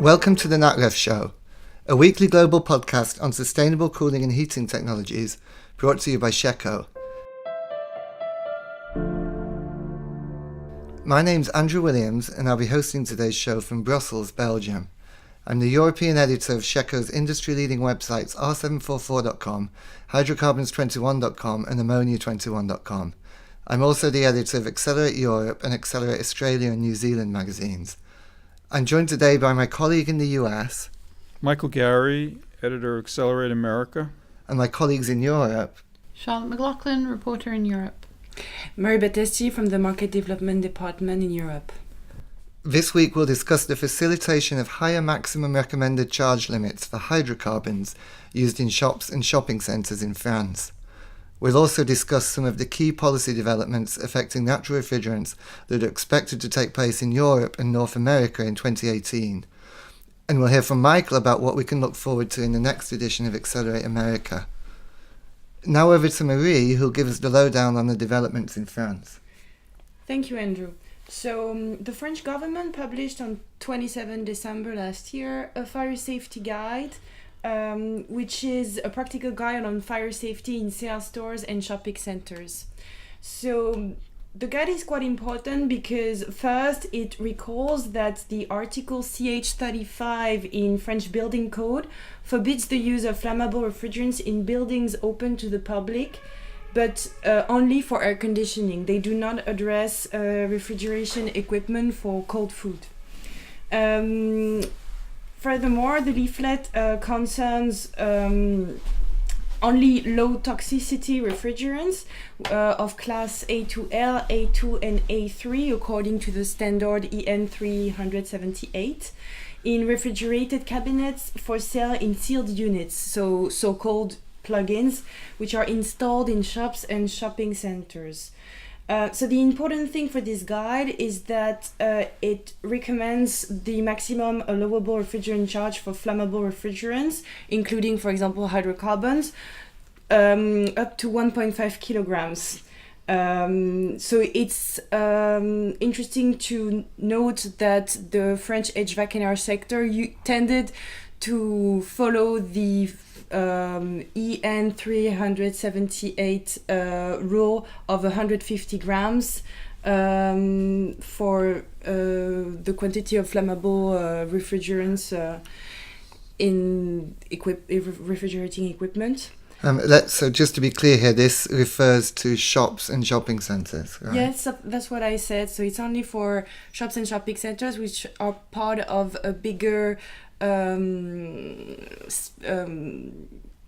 Welcome to the NatRefs Show, a weekly global podcast on sustainable cooling and heating technologies brought to you by Sheco. My name's Andrew Williams and I'll be hosting today's show from Brussels, Belgium. I'm the European editor of Sheco's industry-leading websites r744.com, hydrocarbons21.com and ammonia21.com. I'm also the editor of Accelerate Europe and Accelerate Australia and New Zealand magazines. I'm joined today by my colleague in the US, Michael Garry, editor of Accelerate America. And my colleagues in Europe, Charlotte McLaughlin, reporter in Europe. Mary Battesti from the Market Development Department in Europe. This week we'll discuss the facilitation of higher maximum recommended charge limits for hydrocarbons used in shops and shopping centres in France. We'll also discuss some of the key policy developments affecting natural refrigerants that are expected to take place in Europe and North America in 2018. And we'll hear from Michael about what we can look forward to in the next edition of Accelerate America. Now over to Marie, who'll give us the lowdown on the developments in France. Thank you, Andrew. So the French government published on 27 December last year a fire safety guide, which is a practical guide on fire safety in sales stores and shopping centers. So the guide is quite important because first it recalls that the article CH35 in French building code forbids the use of flammable refrigerants in buildings open to the public, but only for air conditioning. They do not address refrigeration equipment for cold food. Furthermore, the leaflet concerns only low toxicity refrigerants of class A2L, A2 and A3 according to the standard EN378 in refrigerated cabinets for sale in sealed units, so-called plugins, which are installed in shops and shopping centers. So the important thing for this guide is that it recommends the maximum allowable refrigerant charge for flammable refrigerants, including, for example, hydrocarbons, up to 1.5 kilograms. So it's interesting to note that the French HVAC&R sector tended to follow the EN378 rule of 150 grams for the quantity of flammable refrigerants in refrigerating equipment. So just to be clear here, this refers to shops and shopping centres, right? Yes, that's what I said. So it's only for shops and shopping centres which are part of a bigger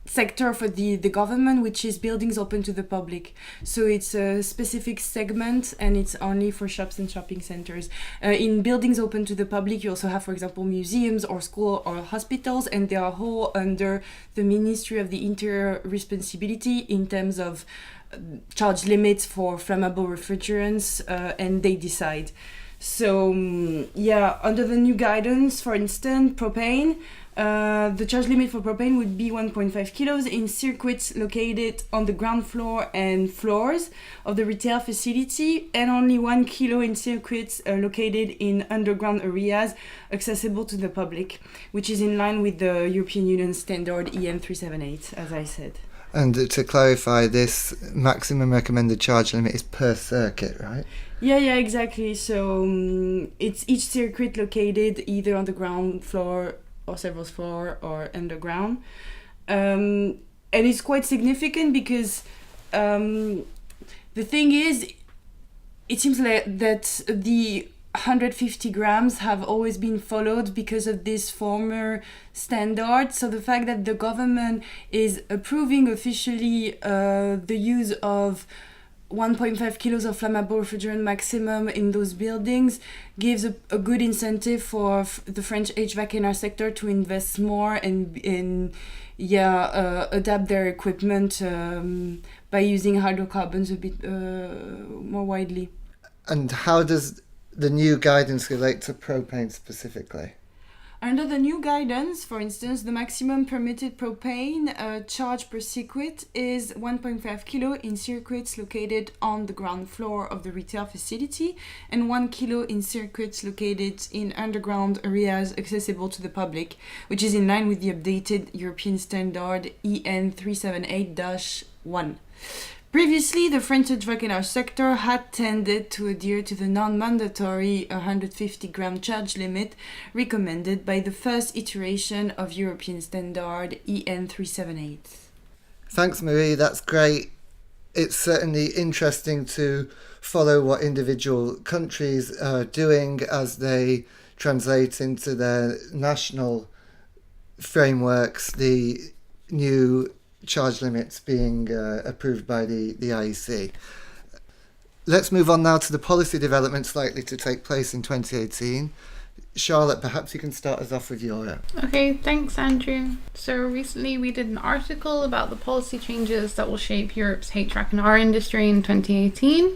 sector for the government, which is buildings open to the public. So it's a specific segment and it's only for shops and shopping centers. In buildings open to the public, you also have, for example, museums or school or hospitals, and they are all under the Ministry of the Interior responsibility in terms of charge limits for flammable refrigerants, and they decide. So under the new guidance, for instance, propane, the charge limit for propane would be 1.5 kilos in circuits located on the ground floor and floors of the retail facility, and only 1 kilo in circuits located in underground areas accessible to the public, which is in line with the European Union standard EN378, as I said. And to clarify, this maximum recommended charge limit is per circuit, right? Yeah, exactly. So it's each circuit located either on the ground floor or several floor or underground. And it's quite significant because the thing is, it seems like that the 150 grams have always been followed because of this former standard. So the fact that the government is approving officially the use of 1.5 kilos of flammable refrigerant maximum in those buildings gives a good incentive for the French HVAC&R sector to invest more and adapt their equipment by using hydrocarbons a bit more widely. And how does the new guidance relate to propane specifically? Under the new guidance, for instance, the maximum permitted propane charge per circuit is 1.5 kilo in circuits located on the ground floor of the retail facility and 1 kilo in circuits located in underground areas accessible to the public, which is in line with the updated European standard EN 378-1. Previously, the French HVAC&R sector had tended to adhere to the non-mandatory 150-gram charge limit recommended by the first iteration of European standard EN 378. Thanks, Marie. That's great. It's certainly interesting to follow what individual countries are doing as they translate into their national frameworks the new charge limits being approved by the IEC. Let's move on now to the policy developments likely to take place in 2018. Charlotte, perhaps you can start us off with your... Okay, thanks, Andrew. So recently we did an article about the policy changes that will shape Europe's HVAC&R industry in 2018.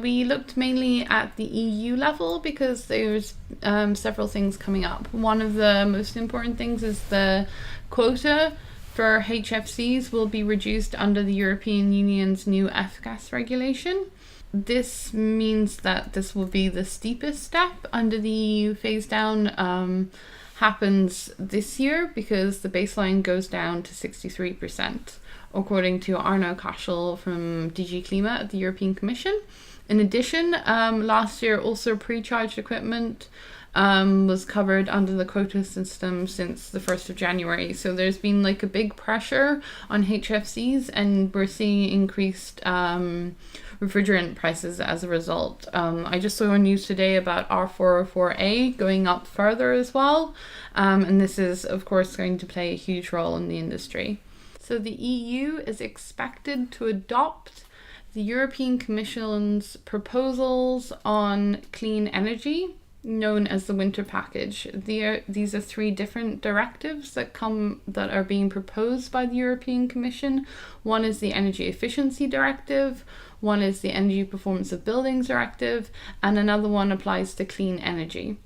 We looked mainly at the EU level because there's several things coming up. One of the most important things is the quota for HFCs will be reduced under the European Union's new F-gas regulation. This means that this will be the steepest step under the EU phase down happens this year because the baseline goes down to 63%, according to Arno Kaschel from DG Klima at the European Commission. In addition, last year also pre-charged equipment was covered under the quota system since the 1st of January. So there's been like a big pressure on HFCs and we're seeing increased refrigerant prices as a result. I just saw news today about R404A going up further as well. And this is of course going to play a huge role in the industry. So the EU is expected to adopt the European Commission's proposals on clean energy, known as the Winter Package. These are 3 different directives that are being proposed by the European Commission. One is the Energy Efficiency Directive, one is the Energy Performance of Buildings Directive, and another one applies to clean energy.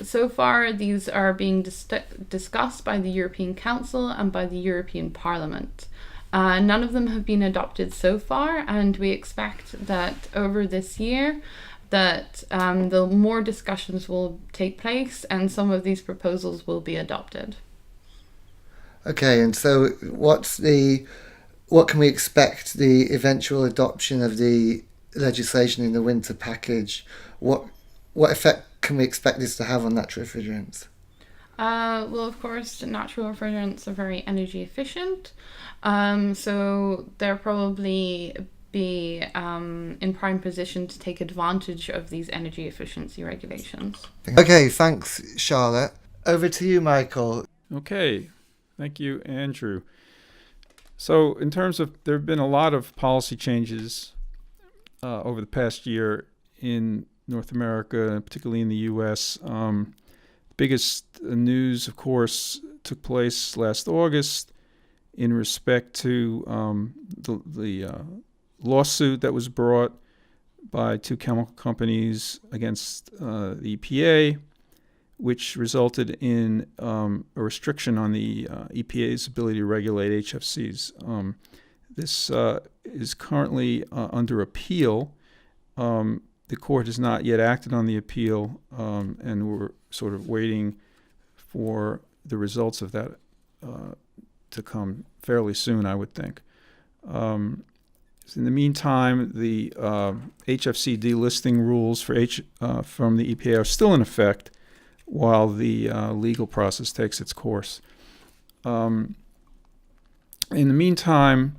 So far, these are being discussed by the European Council and by the European Parliament. None of them have been adopted so far, and we expect that over this year that the more discussions will take place and some of these proposals will be adopted. Okay, and so what can we expect the eventual adoption of the legislation in the Winter Package? What effect can we expect this to have on natural refrigerants? Well, of course, natural refrigerants are very energy efficient, so they're probably be in prime position to take advantage of these energy efficiency regulations. Okay, thanks, Charlotte. Over to you, Michael. Okay, thank you, Andrew. So in terms of, there have been a lot of policy changes over the past year in North America, particularly in the U.S. Biggest news, of course, took place last August in respect to the lawsuit that was brought by 2 chemical companies against the EPA, which resulted in a restriction on the EPA's ability to regulate HFCs. This is currently under appeal. The court has not yet acted on the appeal, and we're sort of waiting for the results of that to come fairly soon, I would think. In the meantime, the HFC delisting rules from the EPA are still in effect while the legal process takes its course. In the meantime,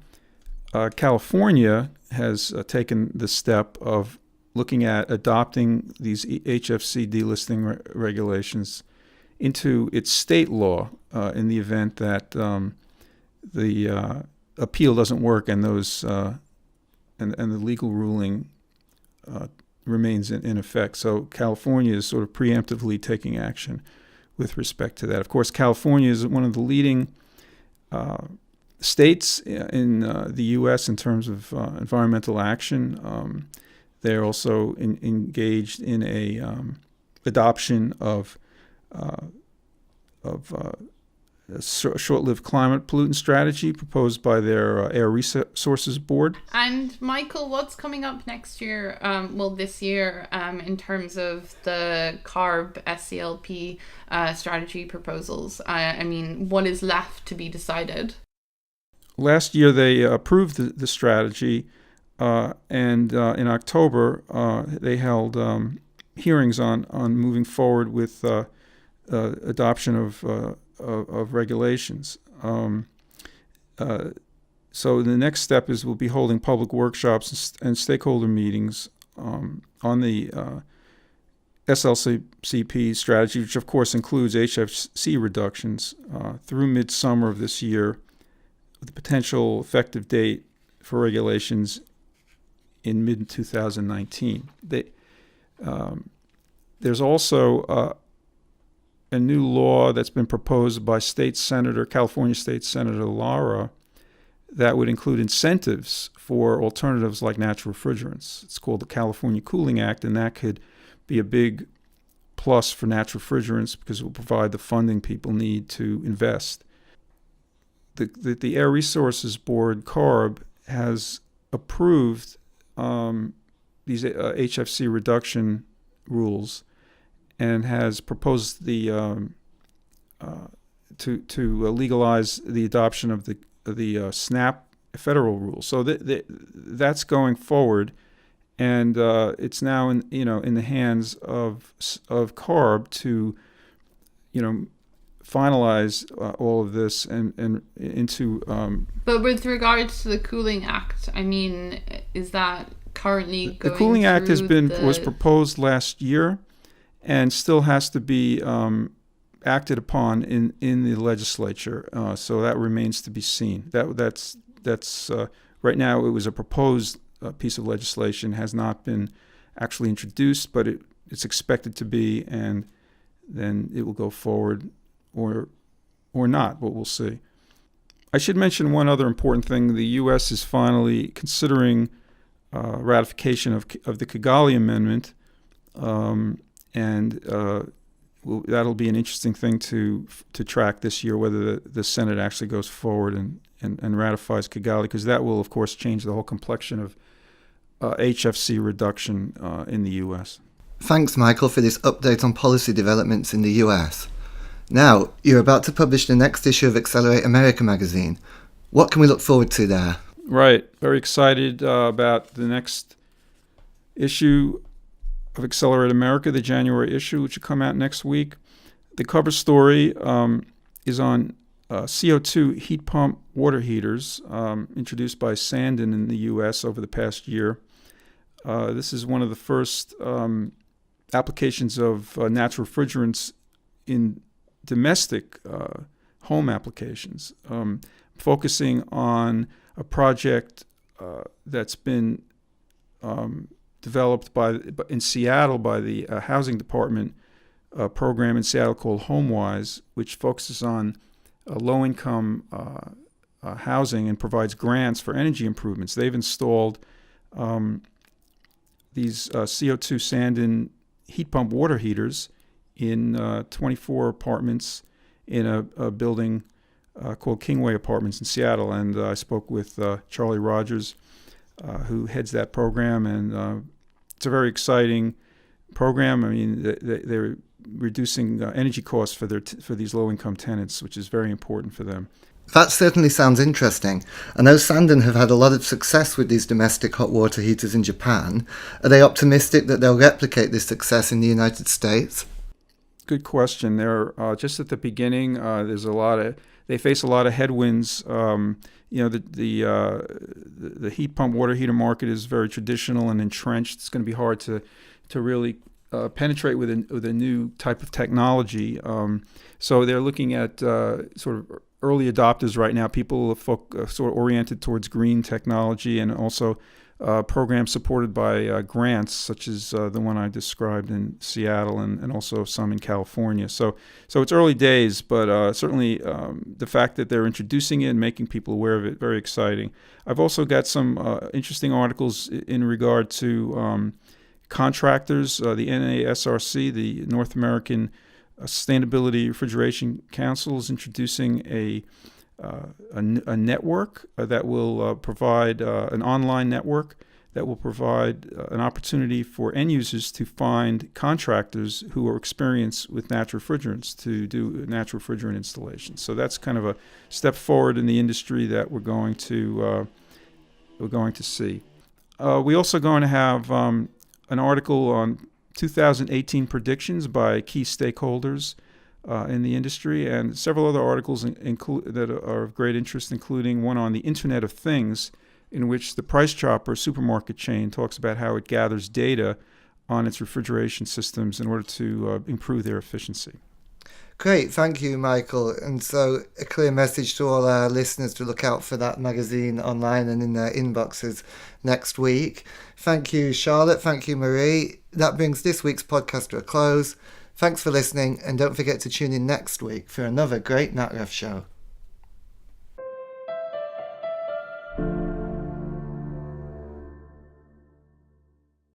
California has taken the step of looking at adopting these HFC delisting regulations into its state law in the event that the appeal doesn't work and those and the legal ruling remains in effect. So California is sort of preemptively taking action with respect to that. Of course, California is one of the leading states in the U.S. in terms of environmental action. They're also engaged in a adoption of a short-lived climate pollutant strategy proposed by their Air Resources Board. And Michael, what's coming up next year, this year, in terms of the CARB SCLP strategy proposals? What is left to be decided? Last year they approved the strategy, and in October they held hearings on moving forward with adoption of regulations. So the next step is we'll be holding public workshops and stakeholder meetings on the SLCP strategy, which of course includes HFC reductions, through midsummer of this year, with the potential effective date for regulations in mid-2019. There's also a new law that's been proposed by California State Senator Lara, that would include incentives for alternatives like natural refrigerants. It's called the California Cooling Act, and that could be a big plus for natural refrigerants because it will provide the funding people need to invest. The Air Resources Board, CARB, has approved these HFC reduction rules and has proposed to legalize the adoption of the SNAP federal rules. So that's going forward, and it's now in the hands of CARB to finalize all of this and into. But with regards to the Cooling Act, is that currently going the Cooling Act was proposed last year, and still has to be acted upon in the legislature. So that remains to be seen. That's right now it was a proposed piece of legislation, has not been actually introduced, but it's expected to be, and then it will go forward or not, but we'll see. I should mention one other important thing. The U.S. is finally considering ratification of the Kigali Amendment, and that'll be an interesting thing to track this year, whether the Senate actually goes forward and ratifies Kigali, because that will, of course, change the whole complexion of HFC reduction in the U.S. Thanks, Michael, for this update on policy developments in the U.S. Now, you're about to publish the next issue of Accelerate America magazine. What can we look forward to there? Right. Very excited about the next issue of Accelerate America, the January issue, which will come out next week. The cover story is on CO2 heat pump water heaters, introduced by Sandon in the U.S. over the past year. This is one of the first applications of natural refrigerants in domestic home applications, focusing on a project that's been developed in Seattle by the Housing Department program in Seattle called HomeWise, which focuses on low-income housing and provides grants for energy improvements. They've installed these CO2 Sandon heat pump water heaters in 24 apartments in a building called Kingway Apartments in Seattle. And I spoke with Charlie Rogers, who heads that program, and it's a very exciting program. They're reducing energy costs for these low-income tenants, which is very important for them. That certainly sounds interesting. I know Sandon have had a lot of success with these domestic hot water heaters in Japan. Are they optimistic that they'll replicate this success in the United States? Good question. They're just at the beginning. They face a lot of headwinds. The heat pump water heater market is very traditional and entrenched. It's going to be hard to really penetrate with a new type of technology. So they're looking at sort of early adopters right now, people sort of oriented towards green technology, and also programs supported by grants, such as the one I described in Seattle and also some in California. So it's early days, but certainly the fact that they're introducing it and making people aware of it, very exciting. I've also got some interesting articles in regard to contractors, the NASRC, the North American Sustainability Refrigeration Council is introducing a network that will provide an online network that will provide an opportunity for end users to find contractors who are experienced with natural refrigerants to do natural refrigerant installations. So that's kind of a step forward in the industry that we're going to see. We're also going to have an article on 2018 predictions by key stakeholders in the industry, and several other articles that are of great interest, including one on the Internet of Things, in which the Price Chopper supermarket chain talks about how it gathers data on its refrigeration systems in order to improve their efficiency. Great, thank you, Michael. And so a clear message to all our listeners to look out for that magazine online and in their inboxes next week. Thank you, Charlotte. Thank you, Marie. That brings this week's podcast to a close. Thanks for listening, and don't forget to tune in next week for another great NatRef show.